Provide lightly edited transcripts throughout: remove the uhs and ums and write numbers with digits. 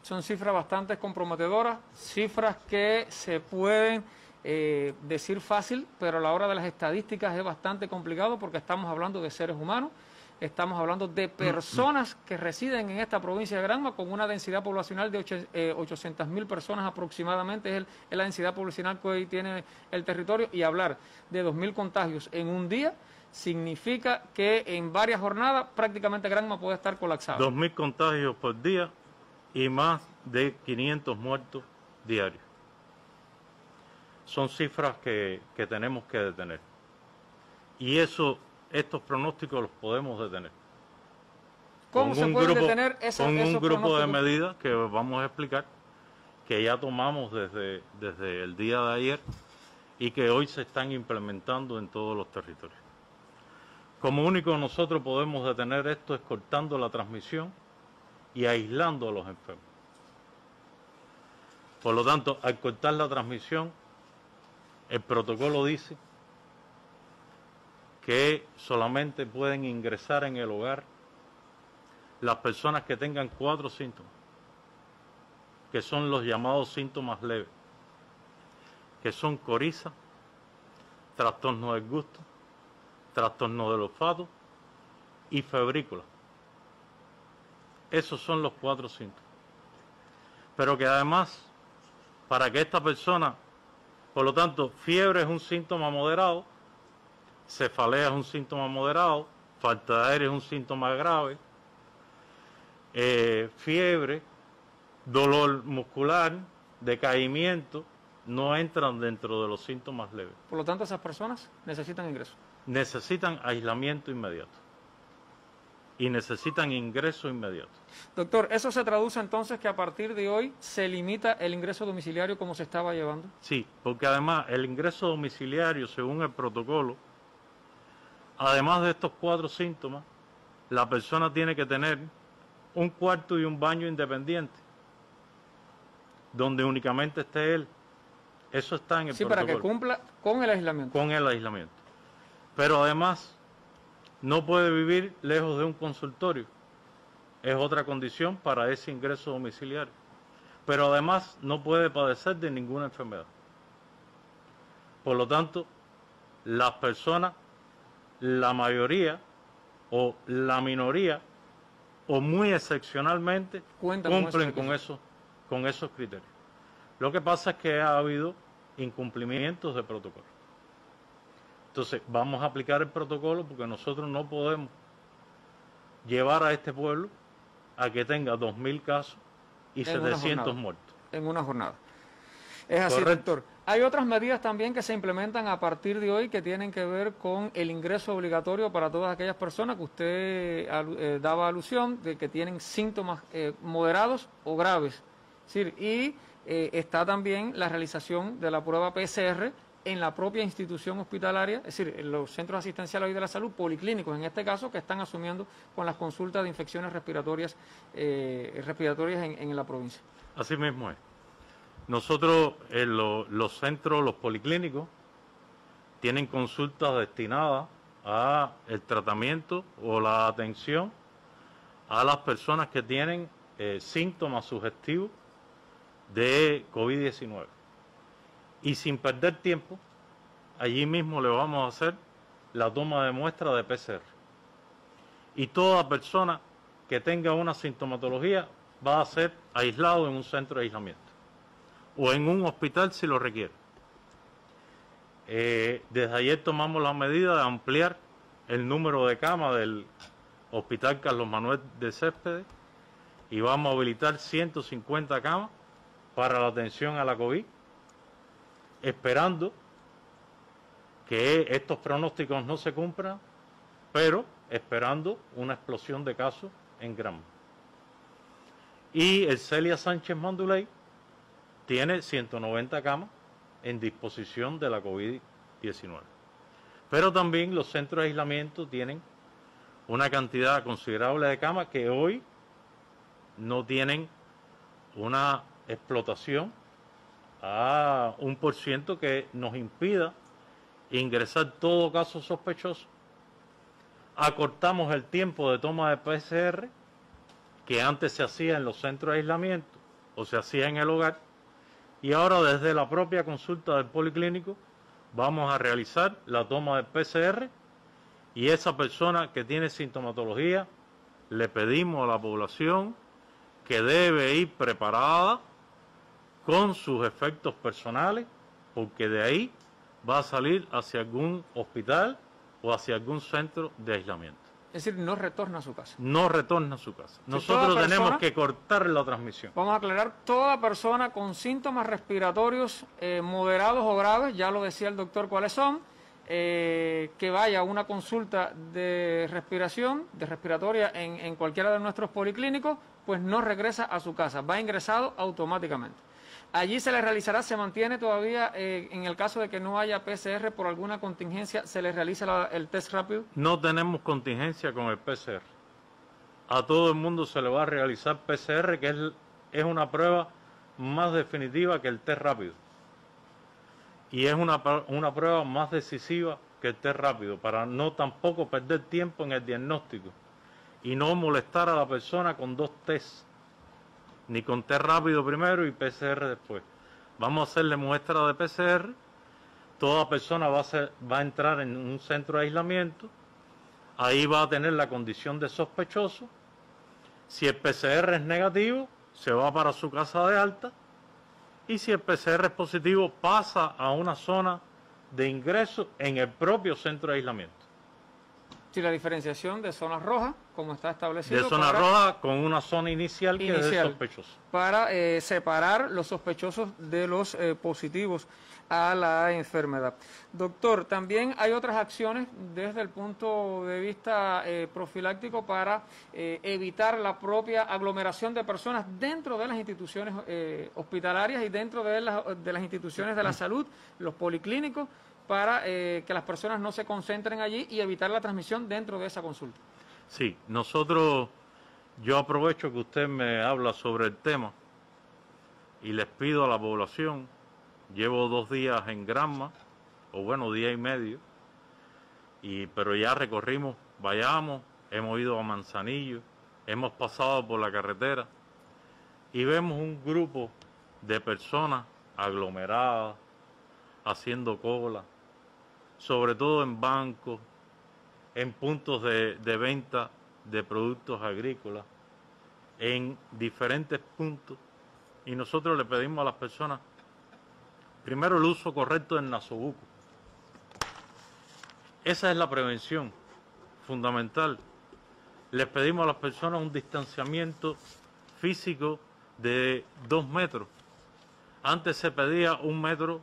Son cifras bastante comprometedoras, cifras que se pueden decir fácil, pero a la hora de las estadísticas es bastante complicado porque estamos hablando de seres humanos, estamos hablando de personas que residen en esta provincia de Granma con una densidad poblacional de 800.000 personas aproximadamente, es la densidad poblacional que hoy tiene el territorio, y hablar de 2.000 contagios en un día significa que en varias jornadas prácticamente Granma puede estar colapsado. 2.000 contagios por día y más de 500 muertos diarios. Son cifras que tenemos que detener. Y estos pronósticos los podemos detener. ¿Cómo se pueden detener esos con un grupo de pronósticos? medidas que vamos a explicar, que ya tomamos desde el día de ayer y que hoy se están implementando en todos los territorios. Como único nosotros podemos detener esto es cortando la transmisión y aislando a los enfermos. Por lo tanto, al cortar la transmisión, el protocolo dice que solamente pueden ingresar en el hogar las personas que tengan 4 síntomas, que son los llamados síntomas leves, que son coriza, trastorno del gusto, trastorno del olfato y febrícula. Esos son los 4 síntomas. Pero que además, para que esta persona, por lo tanto, fiebre es un síntoma moderado, cefalea es un síntoma moderado, falta de aire es un síntoma grave, fiebre, dolor muscular, decaimiento, no entran dentro de los síntomas leves. Por lo tanto, esas personas necesitan ingreso. Necesitan aislamiento inmediato y necesitan ingreso inmediato. Doctor, ¿eso se traduce entonces que a partir de hoy se limita el ingreso domiciliario como se estaba llevando? Sí, porque además el ingreso domiciliario, según el protocolo, además de estos 4 síntomas, la persona tiene que tener un cuarto y un baño independiente, donde únicamente esté él. Eso está en el protocolo. Sí, para que cumpla con el aislamiento. Con el aislamiento. Pero además, no puede vivir lejos de un consultorio. Es otra condición para ese ingreso domiciliario. Pero además, no puede padecer de ninguna enfermedad. Por lo tanto, las personas, la mayoría o la minoría, o muy excepcionalmente, cumplen con esos criterios. Lo que pasa es que ha habido incumplimientos de protocolo. Entonces, vamos a aplicar el protocolo porque nosotros no podemos llevar a este pueblo a que tenga 2.000 casos y 700 muertos. En una jornada. Es así, Correcto. doctor. Hay otras medidas también que se implementan a partir de hoy que tienen que ver con el ingreso obligatorio para todas aquellas personas que usted daba alusión de que tienen síntomas moderados o graves. Es decir, y está también la realización de la prueba PCR en la propia institución hospitalaria, es decir, en los centros asistenciales de la salud, policlínicos en este caso, que están asumiendo con las consultas de infecciones respiratorias en la provincia. Así mismo es. Nosotros, en los centros, los policlínicos, tienen consultas destinadas a el tratamiento o la atención a las personas que tienen síntomas sugestivos de COVID-19. Y sin perder tiempo, allí mismo le vamos a hacer la toma de muestra de PCR. Y toda persona que tenga una sintomatología va a ser aislado en un centro de aislamiento o en un hospital si lo requiere. Desde ayer tomamos la medida de ampliar el número de camas del Hospital Carlos Manuel de Céspedes y vamos a habilitar 150 camas para la atención a la COVID, esperando que estos pronósticos no se cumplan, pero esperando una explosión de casos en Granma. Y el Celia Sánchez Manduley tiene 190 camas en disposición de la COVID-19. Pero también los centros de aislamiento tienen una cantidad considerable de camas que hoy no tienen una explotación a 1% que nos impida ingresar todo caso sospechoso. Acortamos el tiempo de toma de PCR que antes se hacía en los centros de aislamiento o se hacía en el hogar, y ahora desde la propia consulta del policlínico vamos a realizar la toma del PCR, y esa persona que tiene sintomatología, le pedimos a la población que debe ir preparada con sus efectos personales, porque de ahí va a salir hacia algún hospital o hacia algún centro de aislamiento. Es decir, no retorna a su casa. No retorna a su casa. Nosotros tenemos que cortar la transmisión. Vamos a aclarar, toda persona con síntomas respiratorios moderados o graves, ya lo decía el doctor cuáles son, que vaya a una consulta de respiratoria en cualquiera de nuestros policlínicos, pues no regresa a su casa, va ingresado automáticamente. Allí se le realizará, se mantiene todavía, en el caso de que no haya PCR por alguna contingencia, se le realiza el test rápido. No tenemos contingencia con el PCR. A todo el mundo se le va a realizar PCR, que es una prueba más definitiva que el test rápido. Y es una prueba más decisiva que el test rápido, para no tampoco perder tiempo en el diagnóstico y no molestar a la persona con dos tests, ni con test rápido primero y PCR después. Vamos a hacerle muestra de PCR, toda persona va a entrar en un centro de aislamiento, ahí va a tener la condición de sospechoso, si el PCR es negativo, se va para su casa de alta, y si el PCR es positivo, pasa a una zona de ingreso en el propio centro de aislamiento. Si la diferenciación de zonas rojas, como está establecido. De zona roja con una zona inicial que es de sospechoso. Para separar los sospechosos de los positivos a la enfermedad. Doctor, también hay otras acciones desde el punto de vista profiláctico para evitar la propia aglomeración de personas dentro de las instituciones hospitalarias y dentro de las instituciones de la salud, los policlínicos, para que las personas no se concentren allí y evitar la transmisión dentro de esa consulta. Sí, yo aprovecho que usted me habla sobre el tema y les pido a la población, llevo 2 días en Granma, o bueno, día y medio, pero ya recorrimos Bayamo, hemos ido a Manzanillo, hemos pasado por la carretera y vemos un grupo de personas aglomeradas, haciendo cola, sobre todo en bancos, en puntos de venta de productos agrícolas, en diferentes puntos, y nosotros le pedimos a las personas, primero, el uso correcto del nasobuco. Esa es la prevención fundamental. Les pedimos a las personas un distanciamiento físico de 2 metros. Antes se pedía 1 metro,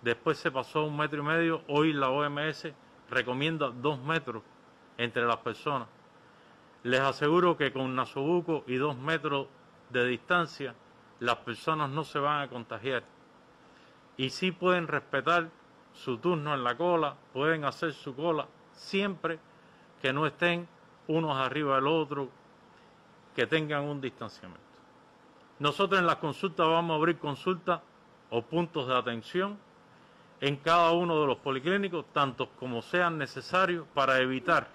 después se pasó a 1,5 metros, hoy la OMS recomienda 2 metros entre las personas. Les aseguro que con nasobuco y 2 metros de distancia, las personas no se van a contagiar. Y sí pueden respetar su turno en la cola, pueden hacer su cola, siempre que no estén unos arriba del otro, que tengan un distanciamiento. Nosotros en las consultas vamos a abrir consultas o puntos de atención en cada uno de los policlínicos, tantos como sean necesarios, para evitar,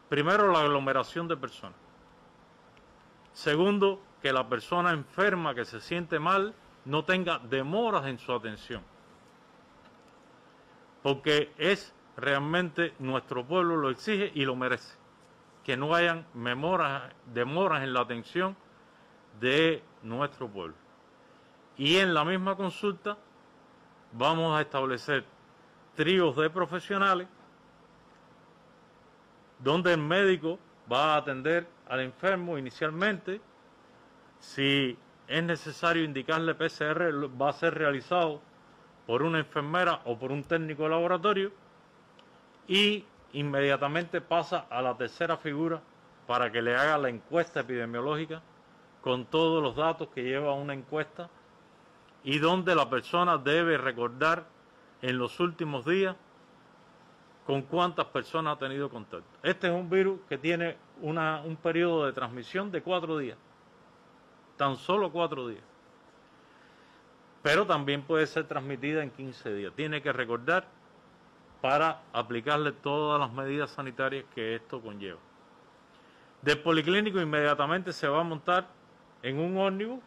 primero, la aglomeración de personas. Segundo, que la persona enferma que se siente mal no tenga demoras en su atención. Porque realmente nuestro pueblo lo exige y lo merece. Que no hayan demoras en la atención de nuestro pueblo. Y en la misma consulta vamos a establecer tríos de profesionales donde el médico va a atender al enfermo inicialmente. Si es necesario indicarle PCR, va a ser realizado por una enfermera o por un técnico de laboratorio, y inmediatamente pasa a la tercera figura para que le haga la encuesta epidemiológica con todos los datos que lleva una encuesta, y donde la persona debe recordar en los últimos días con cuántas personas ha tenido contacto. Este es un virus que tiene un periodo de transmisión de 4 días, tan solo 4 días. Pero también puede ser transmitida en 15 días. Tiene que recordar para aplicarle todas las medidas sanitarias que esto conlleva. Del policlínico inmediatamente se va a montar en un ómnibus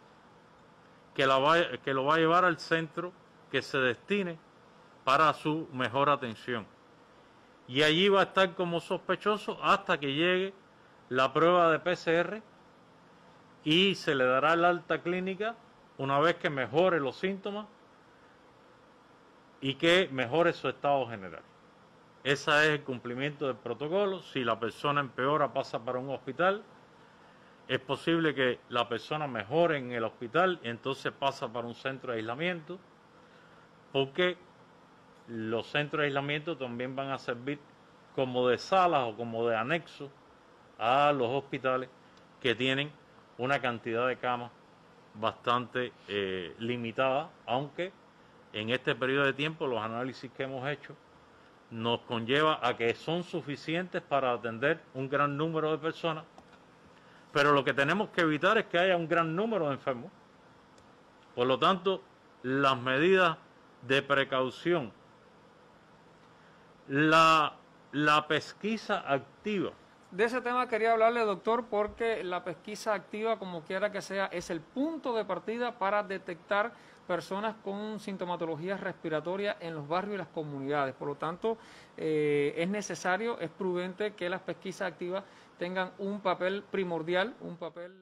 que lo va a llevar al centro que se destine para su mejor atención. Y allí va a estar como sospechoso hasta que llegue la prueba de PCR y se le dará el alta clínica una vez que mejore los síntomas y que mejore su estado general. Ese es el cumplimiento del protocolo. Si la persona empeora, pasa para un hospital. Es posible que la persona mejore en el hospital y entonces pasa para un centro de aislamiento, porque los centros de aislamiento también van a servir como de salas o como de anexo a los hospitales que tienen una cantidad de camas bastante limitada, aunque en este periodo de tiempo los análisis que hemos hecho nos conlleva a que son suficientes para atender un gran número de personas, pero lo que tenemos que evitar es que haya un gran número de enfermos. Por lo tanto, las medidas de precaución, la pesquisa activa. De ese tema quería hablarle, doctor, porque la pesquisa activa, como quiera que sea, es el punto de partida para detectar personas con sintomatologías respiratorias en los barrios y las comunidades. Por lo tanto, es necesario, es prudente que las pesquisas activas tengan un papel primordial, un papel